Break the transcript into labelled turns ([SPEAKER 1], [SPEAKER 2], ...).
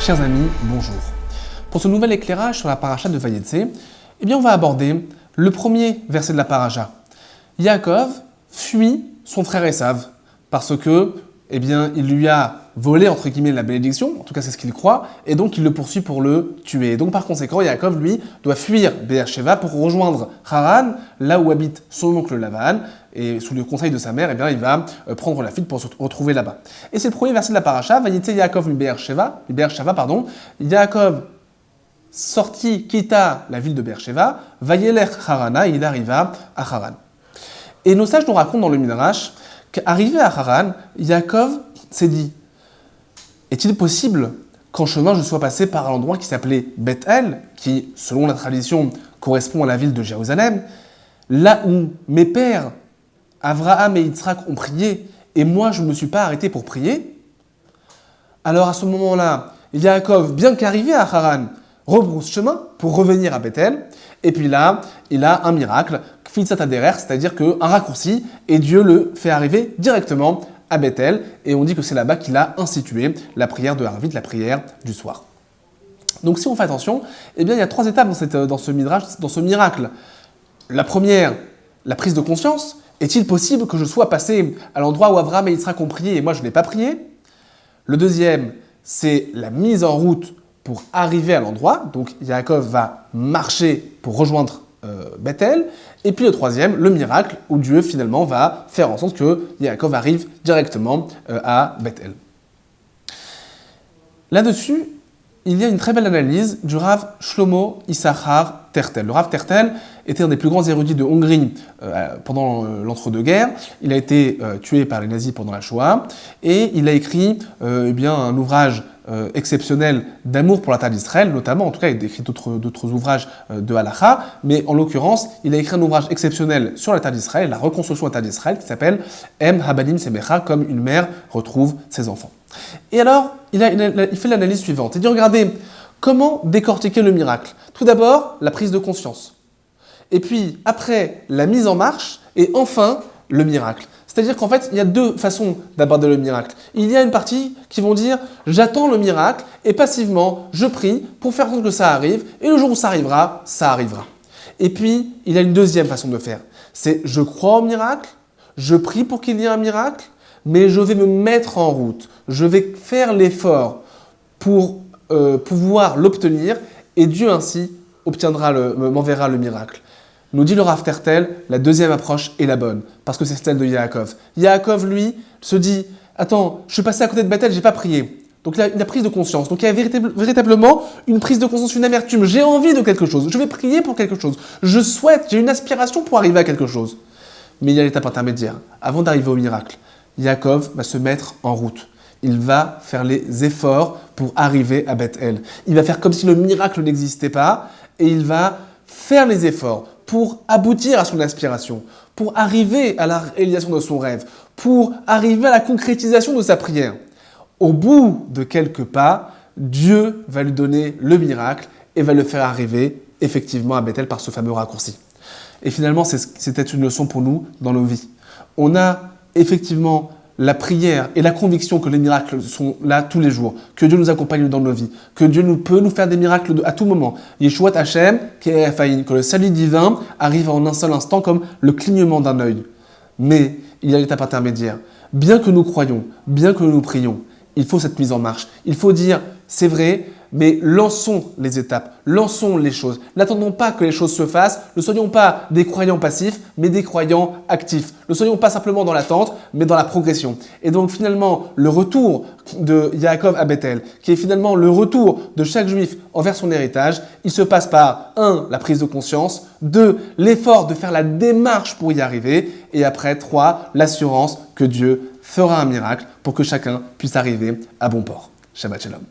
[SPEAKER 1] Chers amis, bonjour. Pour ce nouvel éclairage sur la paracha de Vayetze, on va aborder le premier verset de la paracha. Yaakov fuit son frère Esav parce que, il lui a volé entre guillemets la bénédiction, en tout cas c'est ce qu'il croit, et donc il le poursuit pour le tuer. Et donc par conséquent, Yaakov lui doit fuir Be'er-Sheva pour rejoindre Haran, là où habite son oncle Lavan, et sous le conseil de sa mère, il va prendre la fuite pour se retrouver là-bas. Et c'est le premier verset de la paracha, Vayetze Yaakov mi Be'er-Sheva, Yaakov sorti, quitta la ville de Be'er-Sheva, Vayelech Harana, il arriva à Haran. Et nos sages nous racontent dans le Midrash qu'arrivé à Haran, Yaakov s'est dit: est-il possible qu'en chemin je sois passé par un endroit qui s'appelait Beth-El, qui, selon la tradition, correspond à la ville de Jérusalem, là où mes pères, Avraham et Yitzhak, ont prié, et moi je ne me suis pas arrêté pour prier? Alors à ce moment-là, Yaakov, bien qu'arrivé à Haran, rebrousse chemin pour revenir à Beth-El, et puis là, il a un miracle, Kfitzat Haderer, c'est-à-dire qu'un raccourci, et Dieu le fait arriver directement à Beth-El, et on dit que c'est là-bas qu'il a institué la prière de Harvit, la prière du soir. Donc si on fait attention, il y a trois étapes dans ce midrash, dans ce miracle. La première, la prise de conscience. Est-il possible que je sois passé à l'endroit où Avraham et Yitzhak ont prié et moi je n'ai pas prié? Le deuxième, c'est la mise en route pour arriver à l'endroit. Donc Yaakov va marcher pour rejoindre Beth-El. Et puis le troisième, le miracle, où Dieu finalement va faire en sorte que Yaakov arrive directement à Beth-El. Là-dessus, il y a une très belle analyse du Rav Shlomo Issachar Tertel. Le Rav Tertel était un des plus grands érudits de Hongrie pendant l'entre-deux-guerres. Il a été tué par les nazis pendant la Shoah et il a écrit un ouvrage exceptionnel d'amour pour la terre d'Israël, notamment, en tout cas il a écrit d'autres ouvrages de Halacha, mais en l'occurrence, il a écrit un ouvrage exceptionnel sur la terre d'Israël, la reconstruction de la terre d'Israël, qui s'appelle Em Habanim Semecha, comme une mère retrouve ses enfants. Et alors, il fait l'analyse suivante. Il dit, regardez, comment décortiquer le miracle? Tout d'abord, la prise de conscience. Et puis, après, la mise en marche. Et enfin, le miracle. C'est-à-dire qu'en fait, il y a deux façons d'aborder le miracle. Il y a une partie qui vont dire « j'attends le miracle et passivement, je prie pour faire en sorte que ça arrive et le jour où ça arrivera, ça arrivera ». Et puis, il y a une deuxième façon de faire. C'est « je crois au miracle, je prie pour qu'il y ait un miracle, mais je vais me mettre en route, je vais faire l'effort pour pouvoir l'obtenir et Dieu ainsi m'enverra le miracle ». Nous dit le Rav Tertel, la deuxième approche est la bonne, parce que c'est celle de Yaakov. Yaakov, lui, se dit « Attends, je suis passé à côté de Beth-El, j'ai pas prié ». Donc il a une prise de conscience. Donc il y a véritablement une prise de conscience, une amertume. J'ai envie de quelque chose, je vais prier pour quelque chose. Je souhaite, j'ai une aspiration pour arriver à quelque chose. Mais il y a l'étape intermédiaire. Avant d'arriver au miracle, Yaakov va se mettre en route. Il va faire les efforts pour arriver à Beth-El. Il va faire comme si le miracle n'existait pas et il va faire les efforts pour aboutir à son aspiration, pour arriver à la réalisation de son rêve, pour arriver à la concrétisation de sa prière. Au bout de quelques pas, Dieu va lui donner le miracle et va le faire arriver effectivement à Beth-El par ce fameux raccourci. Et finalement, c'était une leçon pour nous dans nos vies. On a effectivement la prière et la conviction que les miracles sont là tous les jours, que Dieu nous accompagne dans nos vies, que Dieu peut nous faire des miracles à tout moment. Yeshuat Hashem, que le salut divin arrive en un seul instant comme le clignement d'un œil. Mais il y a l'étape intermédiaire. Bien que nous croyons, bien que nous prions, il faut cette mise en marche. Il faut dire, c'est vrai, mais lançons les étapes, lançons les choses. N'attendons pas que les choses se fassent. Ne soyons pas des croyants passifs, mais des croyants actifs. Ne soyons pas simplement dans l'attente, mais dans la progression. Et donc finalement, le retour de Yaakov à Beth-El, qui est finalement le retour de chaque juif envers son héritage, il se passe par 1. La prise de conscience, 2. L'effort de faire la démarche pour y arriver, et après 3. L'assurance que Dieu fera un miracle pour que chacun puisse arriver à bon port. Shabbat Shalom.